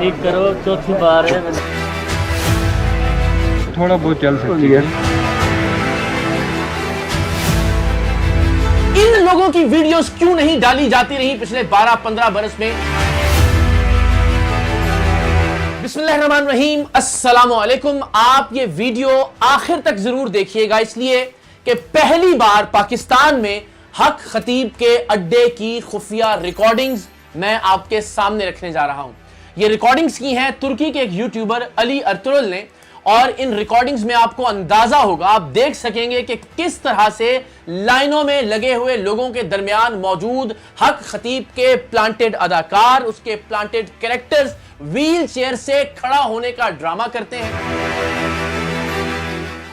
ठीक करो, चौथी बार है। थोड़ा बहुत चल सकती है। इन लोगों की वीडियोस क्यों नहीं डाली जाती रही पिछले 12-15 बरस में? बिस्मिल्लाहिर्रहमानिर्रहीम, अस्सलामु अलैकुम। आप ये वीडियो आखिर तक जरूर देखिएगा, इसलिए कि पहली बार पाकिस्तान में हक खतीब के अड्डे की खुफिया रिकॉर्डिंग्स मैं आपके सामने रखने जा रहा हूं। ये रिकॉर्डिंग्स की हैं तुर्की के एक यूट्यूबर अली अर्तुगरुल ने, और इन रिकॉर्डिंग्स में आपको अंदाजा होगा, आप देख सकेंगे कि किस तरह से लाइनों में लगे हुए लोगों के दरमियान मौजूद हक खतीब के प्लांटेड अदाकार, उसके प्लांटेड कैरेक्टर्स व्हील चेयर से खड़ा होने का ड्रामा करते हैं,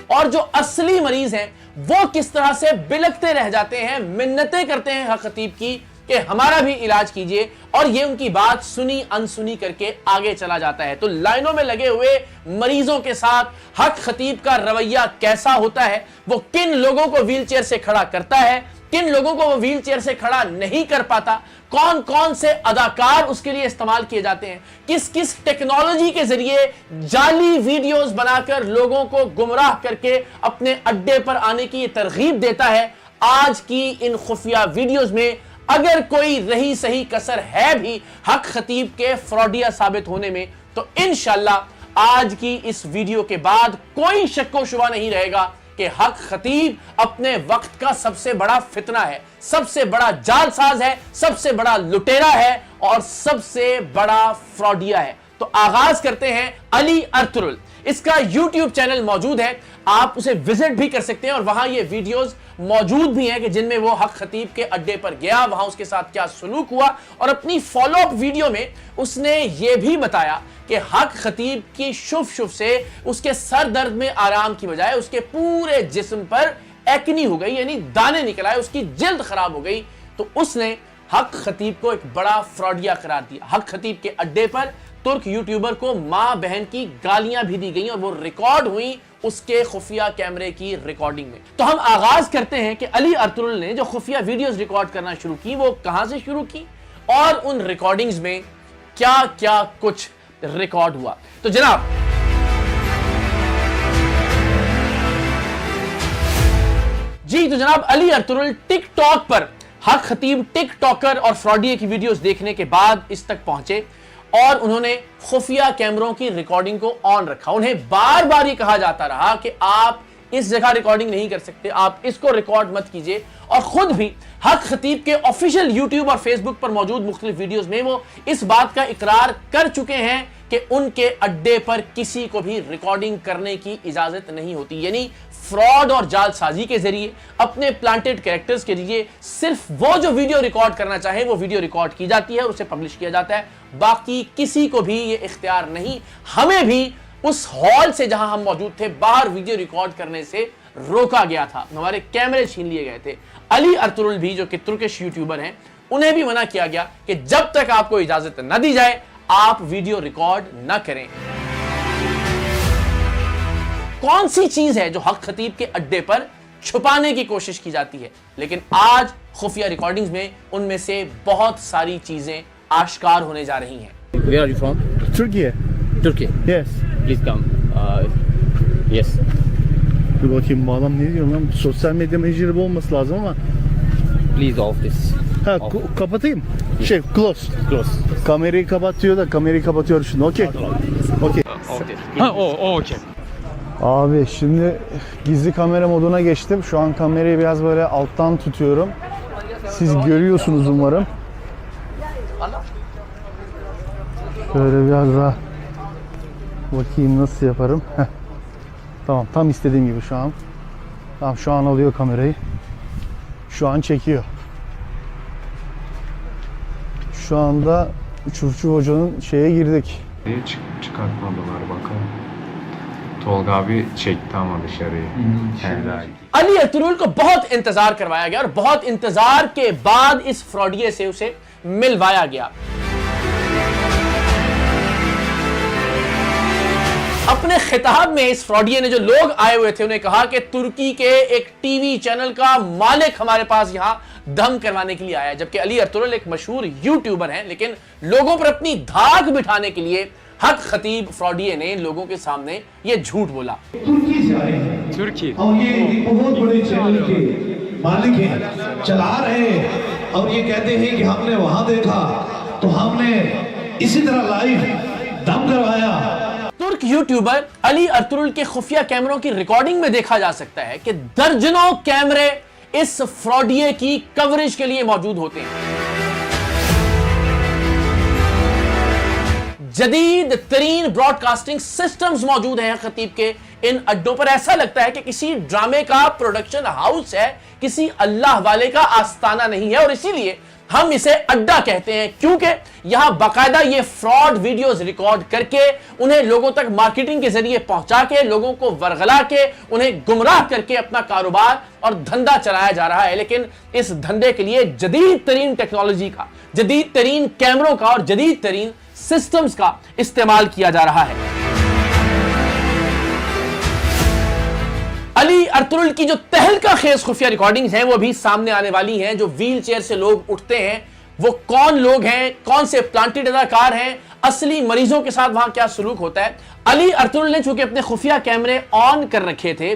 और जो असली मरीज हैं वो किस तरह से बिलखते रह जाते हैं, मिन्नतें करते हैं हक खतीब की कि हमारा भी इलाज कीजिए, और ये उनकी बात सुनी अनसुनी करके आगे चला जाता है। तो लाइनों में लगे हुए मरीजों के साथ हक खतीब का रवैया कैसा होता है, वो किन लोगों को व्हीलचेयर से खड़ा करता है, किन लोगों को वो व्हीलचेयर से खड़ा नहीं कर पाता, कौन कौन से अदाकार उसके लिए इस्तेमाल किए जाते हैं, किस किस टेक्नोलॉजी के जरिए जाली वीडियोस बनाकर लोगों को गुमराह करके अपने अड्डे पर आने की तरगीब देता है। आज की इन खुफिया वीडियोस में अगर कोई रही सही कसर है भी हक खतीब के फ्रॉडिया साबित होने में, तो इंशाल्लाह आज की इस वीडियो के बाद कोई शक्को शुबा नहीं रहेगा कि हक खतीब अपने वक्त का सबसे बड़ा फितना है, सबसे बड़ा जालसाज है, सबसे बड़ा लुटेरा है और सबसे बड़ा फ्रॉडिया है। तो आगाज करते हैं अली अर्तुगरुल। इसका YouTube चैनल मौजूद है, आप उसे विजिट भी कर सकते हैं, और वहां ये वीडियोस मौजूद भी हैं कि जिनमें वो हक खतीब के अड्डे पर गया, वहां उसके साथ क्या सलूक हुआ, और अपनी फॉलोअप वीडियो में उसने ये भी बताया कि हक खतीब की शुफ से उसके सर दर्द में आराम की बजाय उसके पूरे जिस्म पर एक्नी हो गई, यानी दाने निकल आए, उसकी जिल्द खराब हो गई। तो उसने हक खतीब को एक बड़ा फ्रॉडिया करार दिया। हक खतीब के अड्डे पर तुर्क यूट्यूबर को मां बहन की गालियां भी दी गई, और वो रिकॉर्ड हुई उसके खुफिया कैमरे की रिकॉर्डिंग में। तो हम आगाज करते हैं कि अली अर्तुगरुल ने जो खुफिया वीडियोस रिकॉर्ड करना शुरू की वो कहां से शुरू की, और उन रिकॉर्डिंग्स में क्या क्या कुछ रिकॉर्ड हुआ। तो जनाब, जी तो जनाब, अली अर्तुगरुल टिकटॉक पर हक खतीब टिकटॉकर और फ्रॉडिया की वीडियोस देखने के बाद इस तक पहुंचे, और उन्होंने खुफिया कैमरों की रिकॉर्डिंग को ऑन रखा। उन्हें बार बार ये कहा जाता रहा कि आप इस जगह रिकॉर्डिंग नहीं कर सकते, आप इसको रिकॉर्ड मत कीजिए, और खुद भी हक खतीब के ऑफिशियल यूट्यूब और फेसबुक पर मौजूद मुख्तलिफ वीडियोस में वो इस बात का इकरार कर चुके हैं कि उनके अड्डे पर किसी को भी रिकॉर्डिंग करने की इजाजत नहीं होती। यानी फ्रॉड और जालसाजी के जरिए अपने प्लांटेड कैरेक्टर्स के जरिए सिर्फ वो जो वीडियो रिकॉर्ड करना चाहे वो वीडियो रिकॉर्ड की जाती है और उसे पब्लिश किया जाता है, बाकी किसी को भी ये इख्तियार नहीं। हमें भी उस हॉल से जहां हम मौजूद थे बाहर वीडियो रिकॉर्ड करने से रोका गया था, हमारे कैमरे छीन लिए गए थे। अली अर्तुगरुल भी जो कि तुर्किश यूट्यूबर हैं, उन्हें भी मना किया गया कि जब तक आपको इजाजत न दी जाए आप वीडियो रिकॉर्ड न करें। कौन सी चीज है जो हक खतीब के अड्डे पर छुपाने की कोशिश की जाती है, लेकिन आज खुफिया रिकॉर्डिंग्स में उनमें से बहुत सारी चीजें आश्कार होने जा रही हैं। Where are you from? Turkey. Turkey. Yes. Please come. Yes. Dur bakayım bu adam ne diyor lan? Sosyal medya menajeri bu olması lazım ama. Please off this. Ha Off. kapatayım. Close. Close. Kamerayı kapat diyor da kamerayı kapatıyor şimdi. Okey. Okey. Off this. Ha o okey. Abi şimdi gizli kamera moduna geçtim. Şu an kamerayı biraz böyle alttan tutuyorum. Siz görüyorsunuz umarım. Şöyle biraz daha bakayım nasıl yaparım. Heh. Tamam, tam istediğim gibi şu an. Tamam, şu an alıyor kamerayı. Şu an çekiyor. Şu anda Çufçu Hoca'nın şeye girdik. Çıkartmadılar bakalım. Tolga abi çekti ama dışarıyı. Helal. Ali Ertugrul को बहुत इंतजार करवाया गया, और बहुत इंतजार के बाद इस फ्रॉडिये से उसे मिलवाया गया। अपने खिताब में इस फ्रॉडिये ने जो लोग आए हुए थे उन्हें कहा कि तुर्की के एक टीवी चैनल का मालिक हमारे पास यहां दम करवाने के लिए आया है। जबकि अली अर्तुगरुल एक मशहूर यूट्यूबर हैं, लेकिन लोगों पर अपनी धाक बिठाने के लिए हक खतीब फ्रॉडिये ने लोगों के सामने ये झूठ बोला। तुर्की से आए हैं तुर्की और ये एक बहुत बड़े चैनल के मालिक हैं, चला रहे हैं और ये कहते हैं कि हमने वहां देखा तो हमने इसी तरह लाइव दम करवाया। तुर्क यूट्यूबर अली अर्तुगरुल के खुफिया कैमरों की रिकॉर्डिंग में देखा जा सकता है कि दर्जनों कैमरे इस फ्रॉडिये की कवरेज के लिए मौजूद होते हैं। जदीद तरीन ब्रॉडकास्टिंग सिस्टम्स मौजूद हैं खतीब के इन अड्डों पर। ऐसा लगता है कि किसी ड्रामे का प्रोडक्शन हाउस है, किसी अल्लाह वाले का आस्ताना नहीं है। और इसीलिए हम इसे अड्डा कहते हैं, क्योंकि यहां बाकायदा ये फ्रॉड वीडियोस रिकॉर्ड करके उन्हें लोगों तक मार्केटिंग के जरिए पहुंचा के, लोगों को वरगला के, उन्हें गुमराह करके अपना कारोबार और धंधा चलाया जा रहा है। लेकिन इस धंधे के लिए जदीद तरीन टेक्नोलॉजी का, जदीद तरीन कैमरों का और जदीद तरीन सिस्टम्स का इस्तेमाल किया जा रहा है। अली अर्तुगरुल की जो तहलका खेज खुफिया रिकॉर्डिंग्स हैं वो भी सामने आने वाली हैं। जो व्हील चेयर से लोग उठते हैं वो कौन लोग हैं, कौन से प्लांटेड अदाकार हैं, असली मरीजों के साथ वहां क्या सलूक होता है। अली अर्तुगरुल ने चूंकि अपने खुफिया कैमरे ऑन कर रखे थे,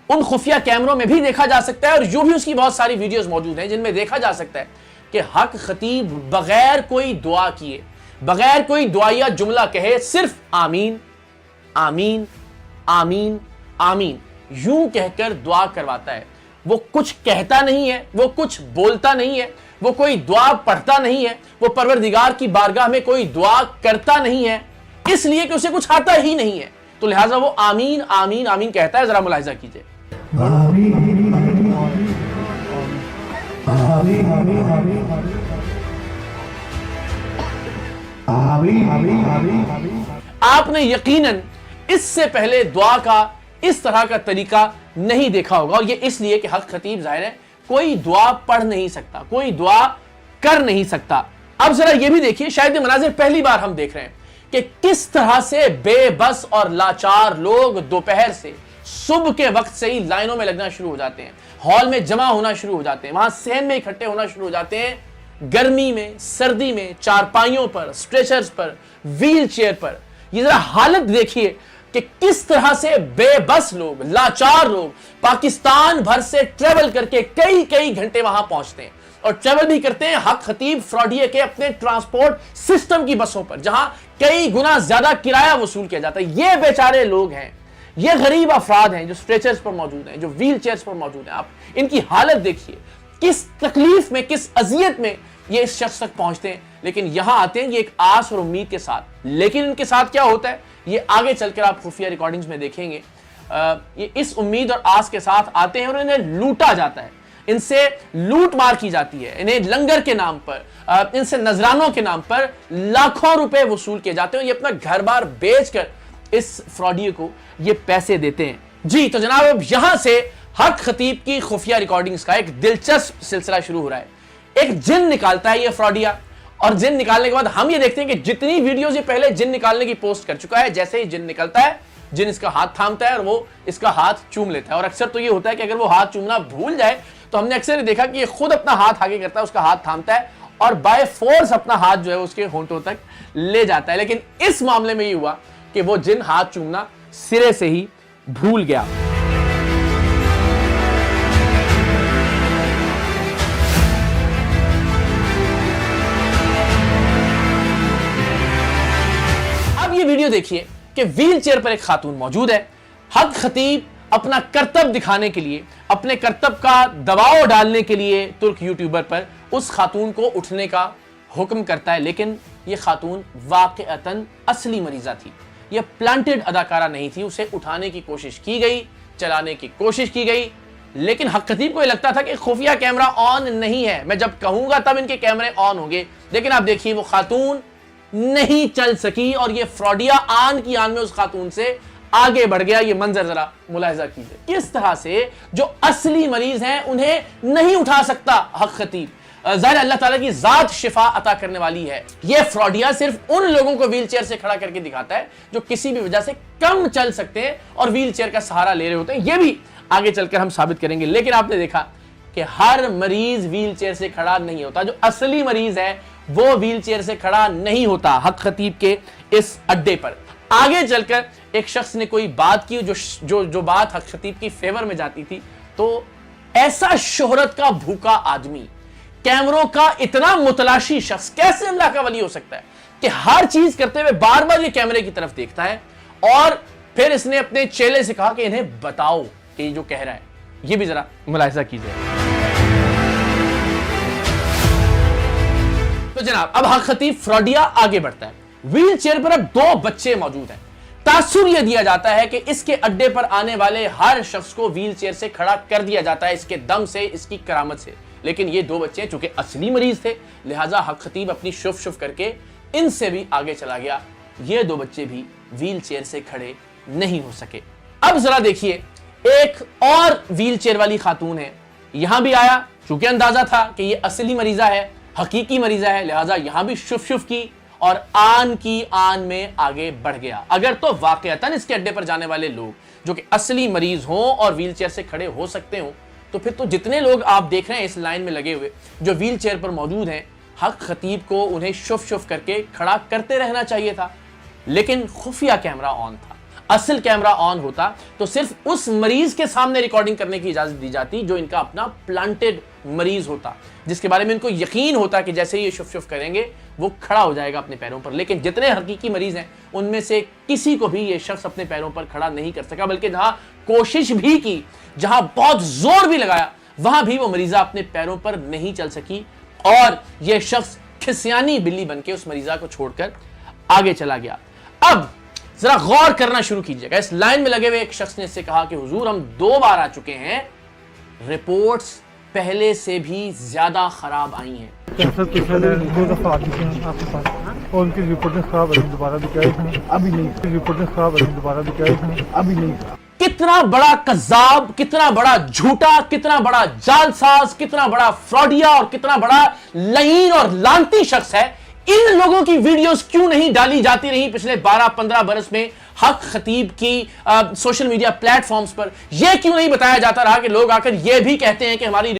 उन खुफिया कैमरों में भी देखा जा सकता है और यूं भी उसकी बहुत सारी वीडियोस मौजूद हैं जिनमें देखा जा सकता है कि हक खतीब बगैर कोई दुआ किए, बगैर कोई दुआया जुमला कहे, सिर्फ आमीन आमीन आमीन आमीन यूं कहकर दुआ करवाता है। वो कुछ कहता नहीं है, वो कुछ बोलता नहीं है, वो कोई दुआ पढ़ता नहीं है, वो परवरदिगार की बारगाह में कोई दुआ करता नहीं है, इसलिए कि उसे कुछ आता ही नहीं है। तो लिहाजा वो आमीन आमीन आमीन कहता है। जरा मुलाहिजा कीजिए। आपने यकीनन इससे पहले दुआ का इस तरह का तरीका नहीं देखा होगा, और ये इसलिए कि हक खतीब जाहिर है कोई दुआ पढ़ नहीं सकता, कोई दुआ कर नहीं सकता। अब जरा ये भी देखिए, शायद ये मनाजिर पहली बार हम देख रहे हैं कि किस तरह से बेबस और लाचार लोग दोपहर से, सुबह के वक्त से ही लाइनों में लगना शुरू हो जाते हैं, हॉल में जमा होना शुरू हो जाते हैं, वहां सहन में इकट्ठे होना शुरू हो जाते हैं, गर्मी में, सर्दी में, चारपाइयों पर, स्ट्रेचर्स पर, व्हील चेयर पर। ये जरा हालत देखिए कि किस तरह से बेबस लोग, लाचार लोग पाकिस्तान भर से ट्रेवल करके कई कई घंटे वहां पहुंचते हैं, और ट्रेवल भी करते हैं हक खतीब फ्रॉडिये के अपने ट्रांसपोर्ट सिस्टम की बसों पर, जहां कई गुना ज्यादा किराया वसूल किया जाता है। ये बेचारे लोग हैं, ये गरीब अफराद हैं जो स्ट्रेचर्स पर मौजूद हैं, जो व्हील चेयर्स पर मौजूद हैं। आप इनकी हालत देखिए, किस तकलीफ में, किस अजियत में ये इस शख्स तक पहुंचते हैं। लेकिन यहां आते हैं ये एक आस और उम्मीद के साथ। लेकिन इनके साथ क्या होता है ये आगे चलकर आप खुफिया रिकॉर्डिंग्स में देखेंगे। ये इस उम्मीद और आस के साथ आते हैं और इन्हें लूटा जाता है, इनसे लूट मार की जाती है, इन्हें लंगर के नाम पर, इनसे नजरानों के नाम पर लाखों रुपए वसूल किए जाते हैं। ये अपना घर बार बेचकर इस फ्रॉडिये को ये पैसे देते हैं। जी तो जनाब, अब यहां से हक खतीब की खुफिया रिकॉर्डिंग्स का एक दिलचस्प सिलसिला शुरू हो रहा है। एक जिन निकालता है ये फ्रॉडिया, और जिन निकालने के बाद हम ये देखते हैं कि जितनी वीडियोस ये पहले जिन निकालने की पोस्ट कर चुका है, जैसे ही जिन निकलता है, जिन इसका हाथ थामता है और वो इसका हाथ चूम लेता है। और अक्सर तो ये होता है कि अगर वो हाथ चूमना भूल जाए तो हमने अक्सर ये देखा कि ये खुद अपना हाथ आगे करता है, उसका हाथ थामता है और बाय फोर्स अपना हाथ जो है उसके होंठों तक ले जाता है। लेकिन इस मामले में ये हुआ कि वो जिन हाथ चूमना सिरे से ही भूल गया। ये वीडियो देखिए कि व्हील चेयर पर एक खातून मौजूद है। हक खतीब अपना करतब दिखाने के लिए, अपने करतब का दबाव डालने के लिए तुर्क यूट्यूबर पर उस खातून को उठने का हुक्म करता है। लेकिन ये खातून वाक़अतन असली मरीजा थी, ये प्लांटेड अदाकारा नहीं थी। उसे उठाने की कोशिश की गई, चलाने की कोशिश की गई, लेकिन हक खतीब को लगता था कि खुफिया कैमरा ऑन नहीं है, मैं जब कहूंगा तब इनके कैमरे ऑन होंगे। लेकिन आप देखिए वो खातून नहीं चल सकी और ये फ्रॉडिया आन की आन में उस खातून से आगे बढ़ गया। ये मंजर जरा मुलाहिजा कीजिए, किस तरह से जो असली मरीज हैं उन्हें नहीं उठा सकता हक खतीब। ज़ाहिर अल्लाह ताला की जात शिफा अता करने वाली है। ये फ्रॉडिया सिर्फ उन लोगों को व्हील चेयर से खड़ा करके दिखाता है जो किसी भी वजह से कम चल सकते हैं और व्हील चेयर का सहारा ले रहे होते हैं। ये भी आगे चलकर हम साबित करेंगे। लेकिन आपने देखा कि हर मरीज व्हीलचेयर से खड़ा नहीं होता। जो असली मरीज है वो व्हीलचेयर से खड़ा नहीं होता। हक खतीब के इस अड्डे पर आगे चलकर एक शख्स ने कोई बात की जो बात हक खतीब की फेवर में जाती थी। तो ऐसा शोहरत का भूखा आदमी, कैमरों का इतना मुतलाशी शख्स कैसे अल्लाह का वली हो सकता है कि हर चीज करते हुए बार बार ये कैमरे की तरफ देखता है। और फिर इसने अपने चेले से कहा कि इन्हें बताओ कि ये जो कह रहा है, ये भी जरा मुलाहिजा कीजिए। तो जनाब अब हक खतीब फ्रॉडिया आगे बढ़ता है। व्हील चेयर पर अब 2 बच्चे मौजूद हैं। तासुर यह दिया जाता है कि इसके अड्डे पर आने वाले हर शख्स को व्हील चेयर से खड़ा कर दिया जाता है, इसके दम से, इसकी करामत से। लेकिन ये 2 बच्चे चूंकि असली मरीज थे, लिहाजा हक खतीब अपनी शुफ शुफ करके इनसे भी आगे चला गया। ये 2 बच्चे भी व्हील चेयर से खड़े नहीं हो सके। अब जरा देखिए, एक और व्हील चेयर वाली खातून है, यहां भी आया। चूंकि अंदाजा था कि ये असली मरीजा है, हकीकी मरीजा है, लिहाजा यहां भी शुफ शुफ की और आन की आन में आगे बढ़ गया। अगर तो वाकईतन इसके अड्डे पर जाने वाले लोग जो कि असली मरीज हों और व्हील चेयर से खड़े हो सकते हो, तो फिर तो जितने लोग आप देख रहे हैं इस लाइन में लगे हुए जो व्हील चेयर पर मौजूद हैं, हक खतीब को उन्हें शुफ शुफ करके खड़ा करते रहना चाहिए था। लेकिन खुफिया कैमरा ऑन था। असल कैमरा ऑन होता तो सिर्फ उस मरीज के सामने रिकॉर्डिंग करने की इजाजत दी जाती जो इनका अपना प्लांटेड मरीज होता, जिसके बारे में इनको यकीन होता कि जैसे ये शुफ शुफ करेंगे वो खड़ा हो जाएगा अपने पैरों पर। लेकिन जितने हकीकी मरीज हैं उनमें से किसी को भी ये शख्स अपने पैरों पर खड़ा नहीं कर सका, बल्कि जहां कोशिश भी की, जहां बहुत जोर भी लगाया, वहां भी वो मरीजा अपने पैरों पर नहीं चल सकी और यह शख्स खिसियानी बिल्ली बनके उस मरीजा को छोड़कर आगे चला गया। अब जरा गौर करना शुरू कीजिएगा। इस लाइन में लगे हुए एक शख्स ने इससे कहा कि हुजूर हम 2 बार आ चुके हैं, रिपोर्ट्स पहले से भी ज्यादा खराब आई हैं। सर पिछले 2 दफा आ चुके हैं आपके पास और उनकी रिपोर्टें खराब है, दोबारा भी क्या है अभी नहीं, रिपोर्टें खराब है, दोबारा भी क्या है अभी नहीं। कितना बड़ा कज़्ज़ाब, कितना बड़ा झूठा, कितना बड़ा जालसाज, कितना बड़ा फ्रॉडिया और कितना बड़ा लईन और लानती शख्स है। इन लोगों की वीडियोस क्यों नहीं डाली जाती रही पिछले 12-15 बरस में हक खतीब की सोशल मीडिया प्लेटफॉर्म्स पर? यह क्यों नहीं बताया जाता रहा कि लोग आकर यह भी कहते हैं कि हमारी